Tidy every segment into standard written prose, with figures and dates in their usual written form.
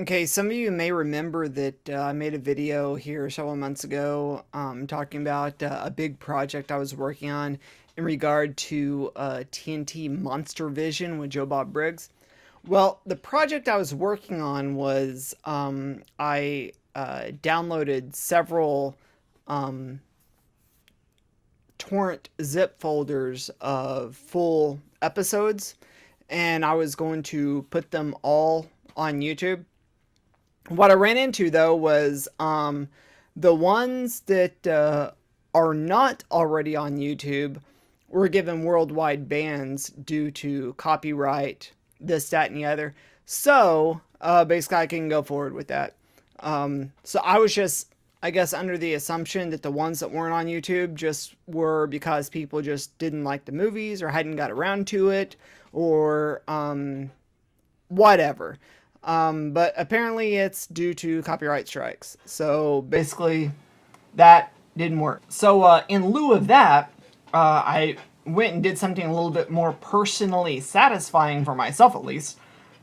Okay, some of you may remember that I made a video here several months ago talking about a big project I was working on in regard to TNT MonsterVision with Joe Bob Briggs. Well, the project I was working on was I downloaded several um, torrent zip folders of full episodes, and I was going to put them all on YouTube. What I ran into though was the ones that are not already on YouTube were given worldwide bans due to copyright, this, that, and the other. So basically, I can go forward with that. So I was just, I guess, under the assumption that the ones that weren't on YouTube just were because people just didn't like the movies or hadn't got around to it or whatever. But apparently it's due to copyright strikes. So basically, that didn't work. So in lieu of that, I went and did something a little bit more personally satisfying for myself, at least.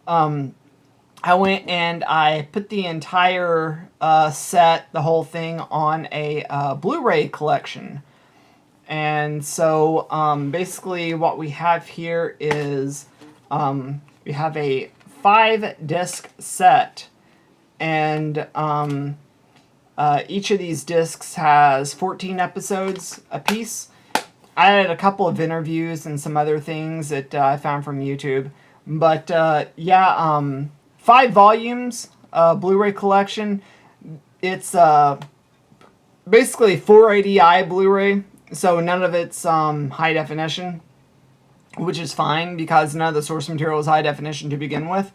I went and I put the entire set, the whole thing, on a Blu-ray collection. And so basically what we have here is we have a 5-disc set, and each of these discs has 14 episodes apiece. I had a couple of interviews and some other things that I found from YouTube, but yeah, 5 volumes, Blu-ray collection. It's basically 480i Blu-ray, so none of it's high definition, which is fine because none of the source material is high definition to begin with.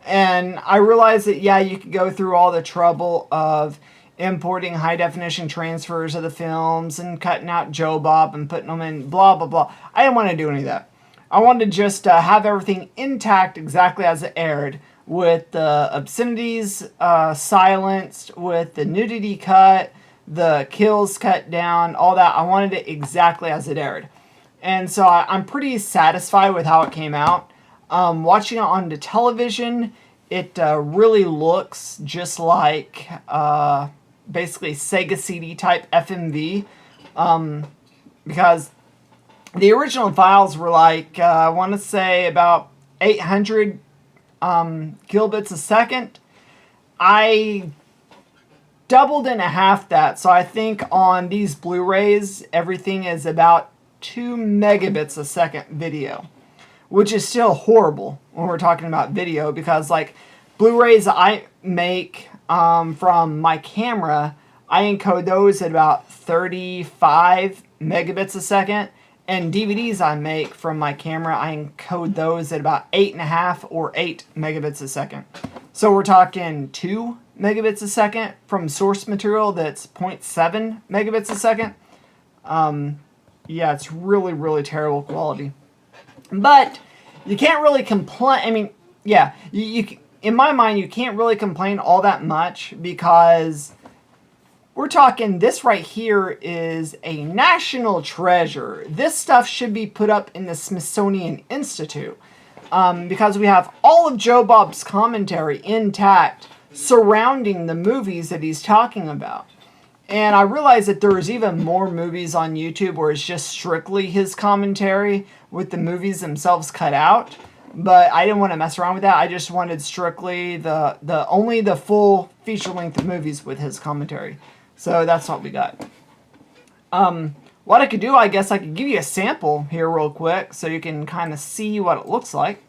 And I realized that, yeah, you could go through all the trouble of importing high definition transfers of the films and cutting out Joe Bob and putting them in blah, blah, blah. I didn't want to do any of that. I wanted to just have everything intact exactly as it aired, with the obscenities silenced, with the nudity cut, the kills cut down, all that. I wanted it exactly as it aired. And so I'm pretty satisfied with how it came out. Watching it on the television, it really looks just like basically Sega CD type FMV. Because the original files were like, I want to say about 800 kilobits a second. I doubled and a half that. So I think on these Blu-rays, everything is about 2 megabits a second video, which is still horrible when we're talking about video, because like Blu-rays I make from my camera, I encode those at about 35 megabits a second, and DVDs I make from my camera, I encode those at about 8.5 or 8 megabits a second. So we're talking 2 megabits a second from source material that's 0.7 megabits a second. Yeah, it's really, really terrible quality. But you can't really complain. I mean, yeah, you in my mind, you can't really complain all that much, because we're talking, this right here is a national treasure. This stuff should be put up in the Smithsonian Institute, because we have all of Joe Bob's commentary intact surrounding the movies that he's talking about. And I realized that there's even more movies on YouTube where it's just strictly his commentary with the movies themselves cut out. But I didn't want to mess around with that. I just wanted strictly only the full feature-length movies with his commentary. So that's what we got. What I could do, I guess I could give you a sample here real quick so you can kind of see what it looks like.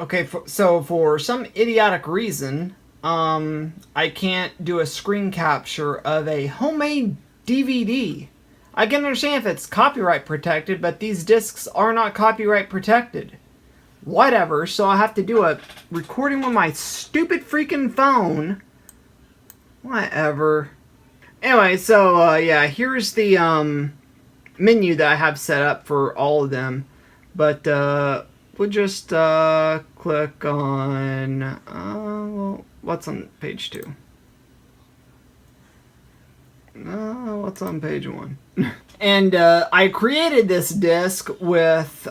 Okay, so for some idiotic reason, I can't do a screen capture of a homemade DVD. I can understand if it's copyright protected, but these discs are not copyright protected. Whatever, so I have to do a recording with my stupid freaking phone. Whatever. Anyway, so yeah, here's the menu that I have set up for all of them. But we'll just click on, well, what's on page 2? What's on page 1? And I created this disc with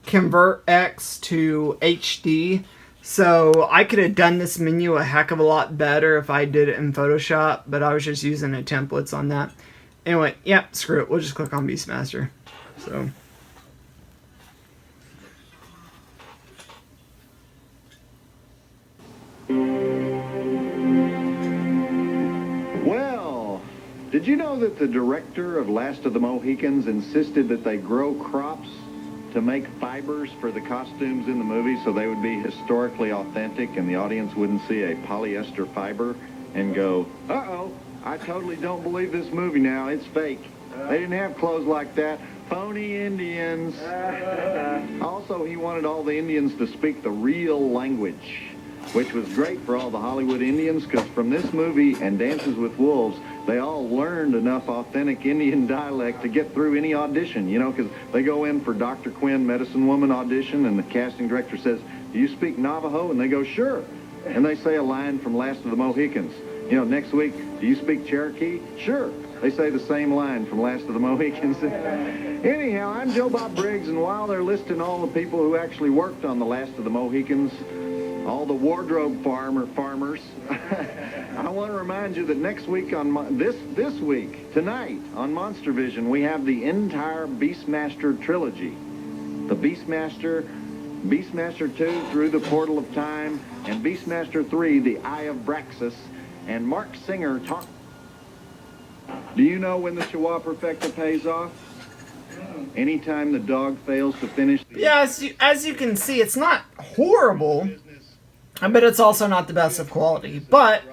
convert X to HD. So I could have done this menu a heck of a lot better if I did it in Photoshop, but I was just using the templates on that. Anyway, yeah, screw it. We'll just click on Beastmaster. So. Well, did you know that the director of Last of the Mohicans insisted that they grow crops to make fibers for the costumes in the movie so they would be historically authentic and the audience wouldn't see a polyester fiber and go, uh-oh, I totally don't believe this movie now. It's fake. They didn't have clothes like that. Phony Indians. Also, he wanted all the Indians to speak the real language, which was great for all the Hollywood Indians because from this movie and Dances with Wolves, they all learned enough authentic Indian dialect to get through any audition, you know, because they go in for Dr. Quinn, Medicine Woman audition, and the casting director says, do you speak Navajo? And they go, sure. And they say a line from Last of the Mohicans. You know, next week, do you speak Cherokee? Sure. They say the same line from Last of the Mohicans. Anyhow, I'm Joe Bob Briggs, and while they're listing all the people who actually worked on the Last of the Mohicans, all the wardrobe farmers, I want to remind you that next week on this week, tonight on MonsterVision, we have the entire Beastmaster trilogy. The Beastmaster, Beastmaster 2, Through the Portal of Time, and Beastmaster 3, The Eye of Braxus, and Mark Singer talk. Do you know when the Chihuahua Perfecta pays off? Anytime the dog fails to finish. Yeah, as you can see, it's not horrible, but it's also not the best of quality. But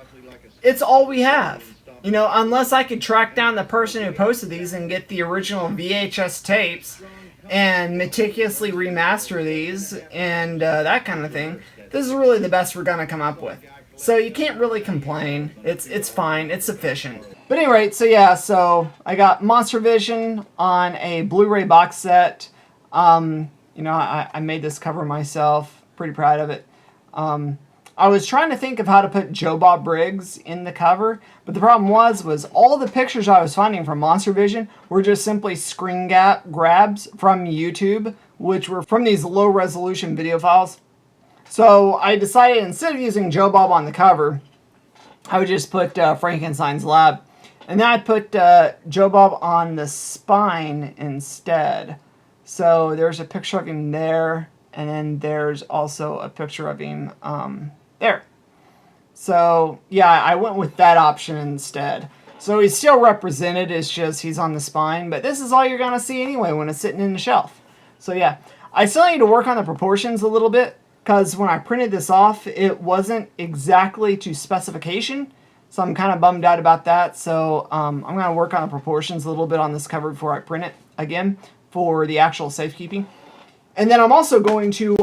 it's all we have. You know, unless I could track down the person who posted these and get the original VHS tapes and meticulously remaster these and that kind of thing, this is really the best we're going to come up with. So you can't really complain. It's fine. It's sufficient. But anyway, so yeah, so I got MonsterVision on a Blu-ray box set. You know, I made this cover myself. Pretty proud of it. I was trying to think of how to put Joe Bob Briggs in the cover, but the problem was all the pictures I was finding from MonsterVision were just simply screen grabs from YouTube, which were from these low-resolution video files. So I decided instead of using Joe Bob on the cover, I would just put Frankenstein's Lab. And then I put Joe Bob on the spine instead. So there's a picture of him there, and then there's also a picture of him there. So yeah, I went with that option instead. So he's still represented, it's just he's on the spine, but this is all you're gonna see anyway when it's sitting in the shelf. So yeah, I still need to work on the proportions a little bit, because when I printed this off, it wasn't exactly to specification. So I'm kind of bummed out about that. So I'm going to work on the proportions a little bit on this cover before I print it again for the actual safekeeping. And then I'm also going to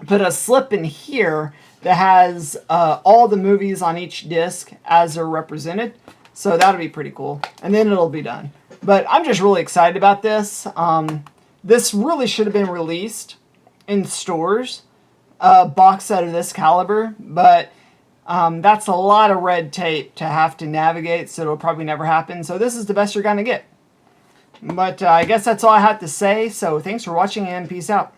put a slip in here that has all the movies on each disc as they're represented. So that'll be pretty cool. And then it'll be done. But I'm just really excited about this. This really should have been released in stores, a box set of this caliber, but that's a lot of red tape to have to navigate, so it'll probably never happen. So this is the best you're going to get. But I guess that's all I had to say, so thanks for watching and peace out.